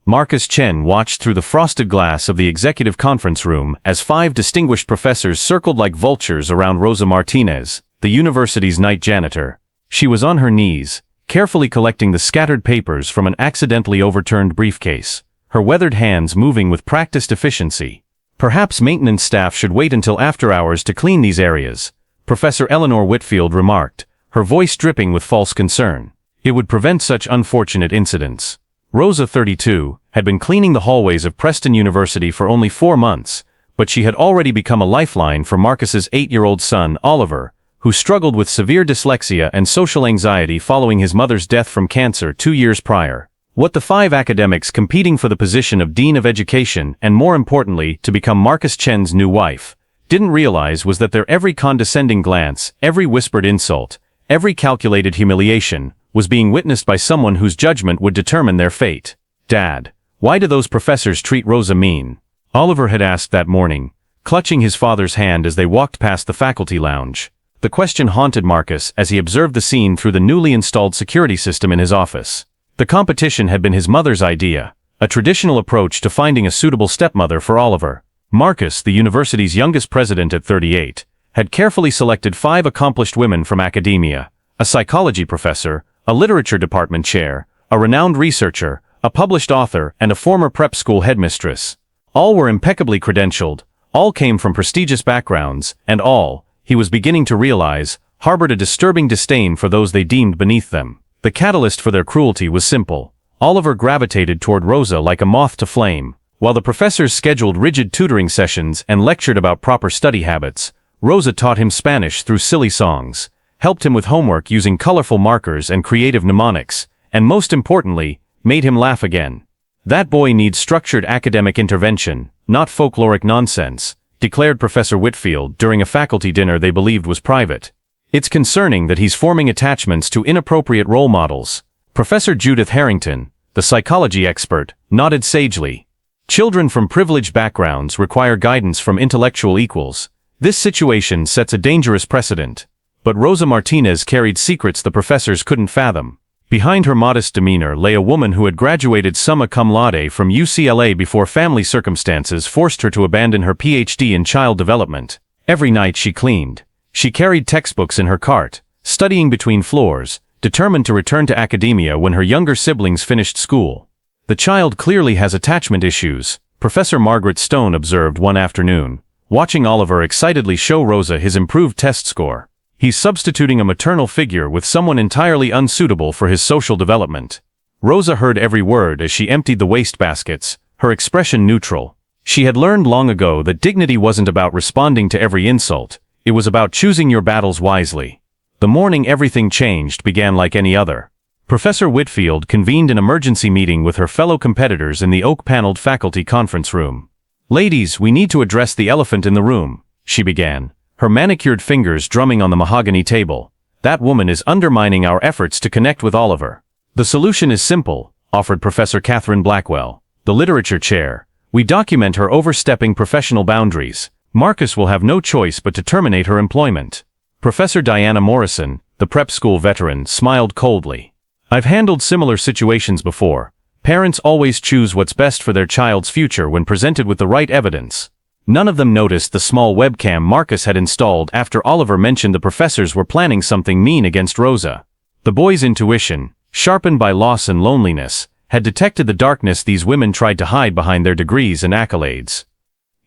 Marcus Chen watched through the frosted glass of the executive conference room as 5 distinguished professors circled like vultures around Rosa Martinez, the university's night janitor. She was on her knees, carefully collecting the scattered papers from an accidentally overturned briefcase, her weathered hands moving with practiced efficiency. Perhaps maintenance staff should wait until after hours to clean these areas, Professor Eleanor Whitfield remarked, her voice dripping with false concern. It would prevent such unfortunate incidents. Rosa, 32, had been cleaning the hallways of Preston University for only 4 months, but she had already become a lifeline for Marcus's 8-year-old son, Oliver, who struggled with severe dyslexia and social anxiety following his mother's death from cancer 2 years prior. What the 5 academics competing for the position of Dean of Education and, more importantly, to become Marcus Chen's new wife, didn't realize was that their every condescending glance, every whispered insult, every calculated humiliation, was being witnessed by someone whose judgment would determine their fate. "Dad, why do those professors treat Rosa mean?" Oliver had asked that morning, clutching his father's hand as they walked past the faculty lounge. The question haunted Marcus as he observed the scene through the newly installed security system in his office. The competition had been his mother's idea, a traditional approach to finding a suitable stepmother for Oliver. Marcus, the university's youngest president at 38, had carefully selected 5 accomplished women from academia, a psychology professor, a literature department chair, a renowned researcher, a published author, and a former prep school headmistress. All were impeccably credentialed, all came from prestigious backgrounds, and all, he was beginning to realize, harbored a disturbing disdain for those they deemed beneath them. The catalyst for their cruelty was simple. Oliver gravitated toward Rosa like a moth to flame. While the professors scheduled rigid tutoring sessions and lectured about proper study habits, Rosa taught him Spanish through silly songs, helped him with homework using colorful markers and creative mnemonics, and most importantly, made him laugh again. "That boy needs structured academic intervention, not folkloric nonsense," declared Professor Whitfield during a faculty dinner they believed was private. "It's concerning that he's forming attachments to inappropriate role models." Professor Judith Harrington, the psychology expert, nodded sagely. "Children from privileged backgrounds require guidance from intellectual equals. This situation sets a dangerous precedent." But Rosa Martinez carried secrets the professors couldn't fathom. Behind her modest demeanor lay a woman who had graduated summa cum laude from UCLA before family circumstances forced her to abandon her PhD in child development. Every night she cleaned. She carried textbooks in her cart, studying between floors, determined to return to academia when her younger siblings finished school. "The child clearly has attachment issues," Professor Margaret Stone observed one afternoon, watching Oliver excitedly show Rosa his improved test score. "He's substituting a maternal figure with someone entirely unsuitable for his social development." Rosa heard every word as she emptied the waste baskets, her expression neutral. She had learned long ago that dignity wasn't about responding to every insult, it was about choosing your battles wisely. The morning everything changed began like any other. Professor Whitfield convened an emergency meeting with her fellow competitors in the oak-paneled faculty conference room. "Ladies, we need to address the elephant in the room," she began, her manicured fingers drumming on the mahogany table. "That woman is undermining our efforts to connect with Oliver." "The solution is simple," offered Professor Catherine Blackwell, the literature chair. "We document her overstepping professional boundaries. Marcus will have no choice but to terminate her employment." Professor Diana Morrison, the prep school veteran, smiled coldly. "I've handled similar situations before. Parents always choose what's best for their child's future when presented with the right evidence." None of them noticed the small webcam Marcus had installed after Oliver mentioned the professors were planning something mean against Rosa. The boy's intuition, sharpened by loss and loneliness, had detected the darkness these women tried to hide behind their degrees and accolades.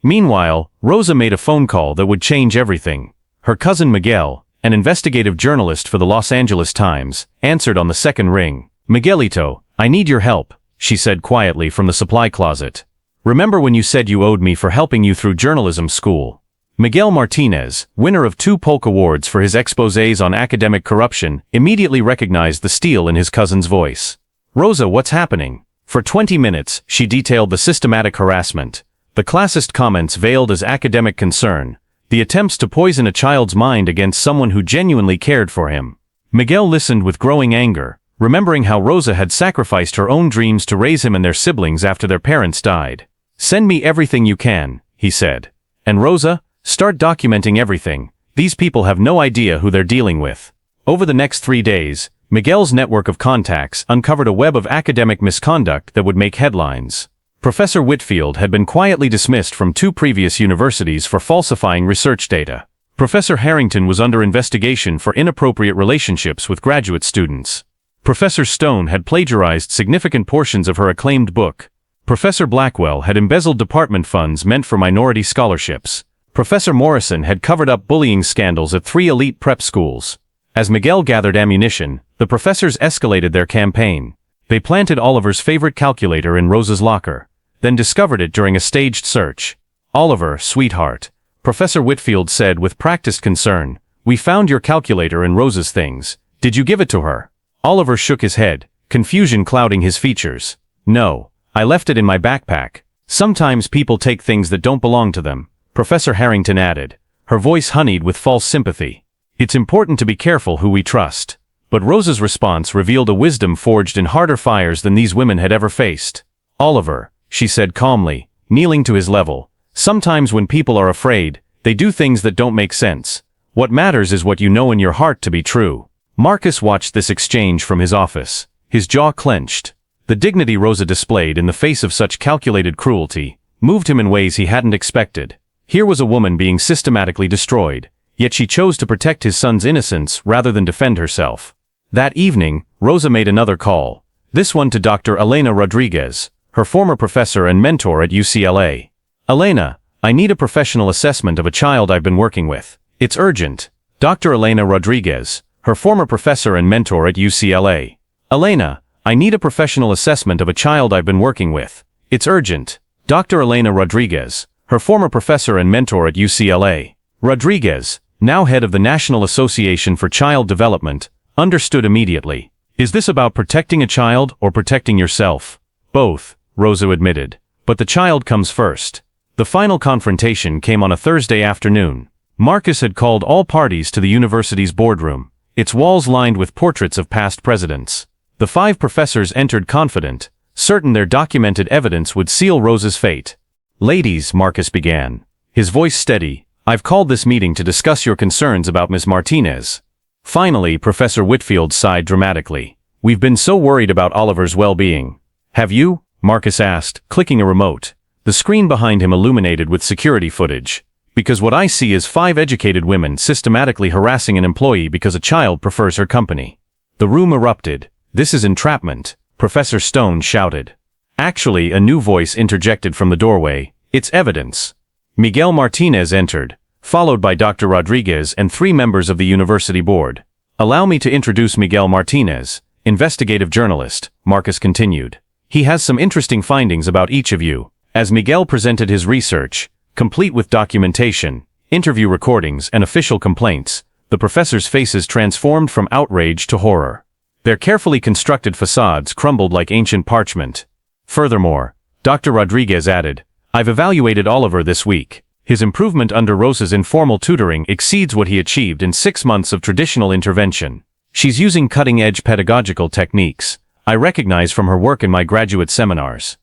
Meanwhile, Rosa made a phone call that would change everything. Her cousin Miguel, an investigative journalist for the Los Angeles Times, answered on the second ring. "Miguelito, I need your help," she said quietly from the supply closet. "Remember when you said you owed me for helping you through journalism school?" Miguel Martinez, winner of 2 Polk Awards for his exposés on academic corruption, immediately recognized the steel in his cousin's voice. "Rosa, what's happening?" For 20 minutes, she detailed the systematic harassment, the classist comments veiled as academic concern, the attempts to poison a child's mind against someone who genuinely cared for him. Miguel listened with growing anger, remembering how Rosa had sacrificed her own dreams to raise him and their siblings after their parents died. "Send me everything you can," he said. "And Rosa, start documenting everything. These people have no idea who they're dealing with." Over the next 3 days, Miguel's network of contacts uncovered a web of academic misconduct that would make headlines. Professor Whitfield had been quietly dismissed from 2 previous universities for falsifying research data. Professor Harrington was under investigation for inappropriate relationships with graduate students. Professor Stone had plagiarized significant portions of her acclaimed book. Professor Blackwell had embezzled department funds meant for minority scholarships. Professor Morrison had covered up bullying scandals at 3 elite prep schools. As Miguel gathered ammunition, the professors escalated their campaign. They planted Oliver's favorite calculator in Rosa's locker, then discovered it during a staged search. "Oliver, sweetheart," Professor Whitfield said with practiced concern, "we found your calculator in Rosa's things. Did you give it to her?" Oliver shook his head, confusion clouding his features. "No, I left it in my backpack. Sometimes people take things that don't belong to them," Professor Harrington added, her voice honeyed with false sympathy. "It's important to be careful who we trust." But Rosa's response revealed a wisdom forged in harder fires than these women had ever faced. "Oliver," she said calmly, kneeling to his level, "sometimes when people are afraid, they do things that don't make sense. What matters is what you know in your heart to be true." Marcus watched this exchange from his office, his jaw clenched. The dignity Rosa displayed in the face of such calculated cruelty moved him in ways he hadn't expected. Here was a woman being systematically destroyed, yet she chose to protect his son's innocence rather than defend herself. That evening, Rosa made another call, this one to Dr. Elena Rodriguez, her former professor and mentor at UCLA. "Elena, I need a professional assessment of a child I've been working with. It's urgent." Dr. Elena Rodriguez, her former professor and mentor at UCLA. "Elena, I need a professional assessment of a child I've been working with. It's urgent." Dr. Elena Rodriguez, her former professor and mentor at UCLA. Rodriguez, now head of the National Association for Child Development, understood immediately. "Is this about protecting a child or protecting yourself?" "Both," Rosa admitted. "But the child comes first." The final confrontation came on a Thursday afternoon. Marcus had called all parties to the university's boardroom, its walls lined with portraits of past presidents. The 5 professors entered confident, certain their documented evidence would seal Rosa's fate. "Ladies," Marcus began, his voice steady, "I've called this meeting to discuss your concerns about Ms. Martinez." Finally, Professor Whitfield sighed dramatically. "We've been so worried about Oliver's well-being." "Have you?" Marcus asked, clicking a remote. The screen behind him illuminated with security footage. "Because what I see is 5 educated women systematically harassing an employee because a child prefers her company." The room erupted. "This is entrapment," Professor Stone shouted. Actually, a new voice interjected from the doorway. "It's evidence." Miguel Martinez entered, followed by Dr. Rodriguez and 3 members of the university board. "Allow me to introduce Miguel Martinez, investigative journalist," Marcus continued. "He has some interesting findings about each of you." As Miguel presented his research, complete with documentation, interview recordings, and official complaints, the professors' faces transformed from outrage to horror. Their carefully constructed facades crumbled like ancient parchment. Furthermore, Dr. Rodriguez added, "I've evaluated Oliver this week. His improvement under Rosa's informal tutoring exceeds what he achieved in 6 months of traditional intervention. She's using cutting-edge pedagogical techniques I recognize from her work in my graduate seminars."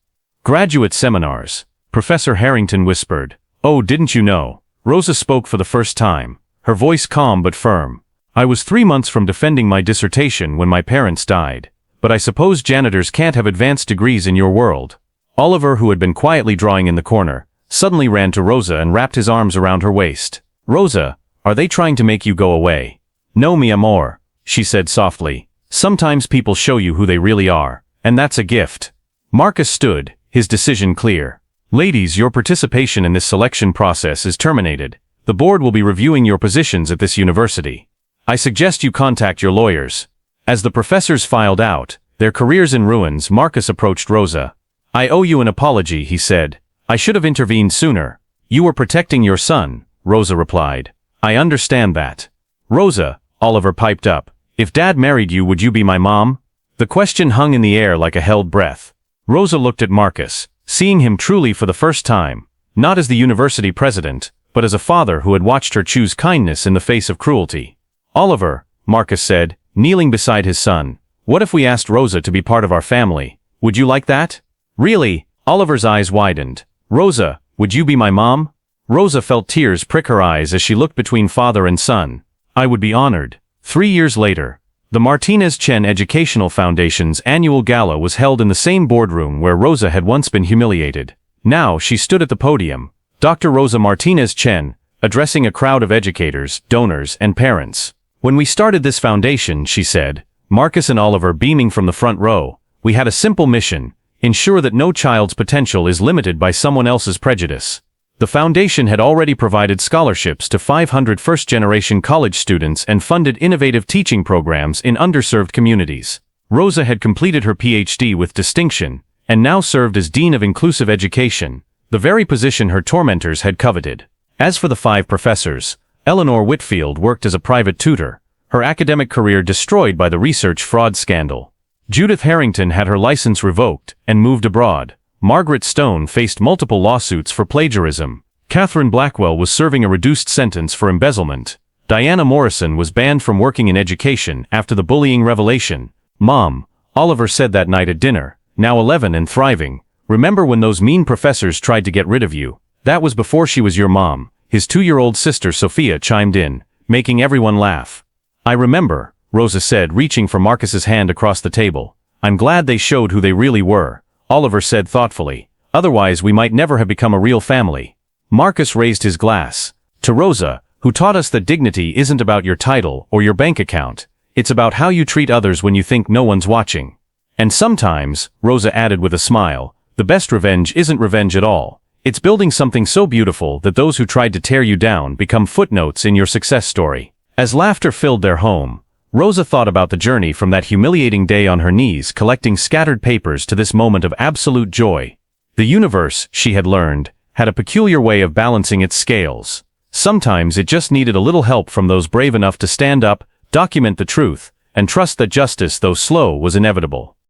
"Graduate seminars," Professor Harrington whispered. "Oh, didn't you know?" Rosa spoke for the first time, her voice calm but firm. "I was 3 months from defending my dissertation when my parents died. But I suppose janitors can't have advanced degrees in your world." Oliver, who had been quietly drawing in the corner, suddenly ran to Rosa and wrapped his arms around her waist. "Rosa, are they trying to make you go away?" "No, mi amor," she said softly. "Sometimes people show you who they really are, and that's a gift." Marcus stood, his decision clear. "Ladies, your participation in this selection process is terminated. The board will be reviewing your positions at this university. I suggest you contact your lawyers." As the professors filed out, their careers in ruins, Marcus approached Rosa. "I owe you an apology," he said. "I should have intervened sooner." "You were protecting your son," Rosa replied. "I understand that." "Rosa," Oliver piped up, "if Dad married you, would you be my mom?" The question hung in the air like a held breath. Rosa looked at Marcus, seeing him truly for the first time, not as the university president, but as a father who had watched her choose kindness in the face of cruelty. "Oliver," Marcus said, kneeling beside his son, "what if we asked Rosa to be part of our family? Would you like that?" "Really?" Oliver's eyes widened. "Rosa, would you be my mom?" Rosa felt tears prick her eyes as she looked between father and son. "I would be honored." 3 years later, The Martinez-Chen Educational Foundation's annual gala was held in the same boardroom where Rosa had once been humiliated. Now she stood at the podium, Dr. Rosa Martinez-Chen, addressing a crowd of educators, donors, and parents. "When we started this foundation," she said, Marcus and Oliver beaming from the front row, "we had a simple mission: ensure that no child's potential is limited by someone else's prejudice." The foundation had already provided scholarships to 500 first-generation college students and funded innovative teaching programs in underserved communities. Rosa had completed her PhD with distinction, and now served as Dean of Inclusive Education, the very position her tormentors had coveted. As for the 5 professors, Eleanor Whitfield worked as a private tutor, her academic career destroyed by the research fraud scandal. Judith Harrington had her license revoked and moved abroad. Margaret Stone faced multiple lawsuits for plagiarism. Catherine Blackwell was serving a reduced sentence for embezzlement. Diana Morrison was banned from working in education after the bullying revelation. "Mom," Oliver said that night at dinner, now 11 and thriving, "remember when those mean professors tried to get rid of you? That was before she was your mom." His 2-year-old sister Sophia chimed in, making everyone laugh. "I remember," Rosa said, reaching for Marcus's hand across the table. "I'm glad they showed who they really were," Oliver said thoughtfully. "Otherwise we might never have become a real family." Marcus raised his glass. "To Rosa, who taught us that dignity isn't about your title or your bank account. It's about how you treat others when you think no one's watching." "And sometimes," Rosa added with a smile, "the best revenge isn't revenge at all. It's building something so beautiful that those who tried to tear you down become footnotes in your success story." As laughter filled their home, Rosa thought about the journey from that humiliating day on her knees collecting scattered papers to this moment of absolute joy. The universe, she had learned, had a peculiar way of balancing its scales. Sometimes it just needed a little help from those brave enough to stand up, document the truth, and trust that justice, though slow, was inevitable.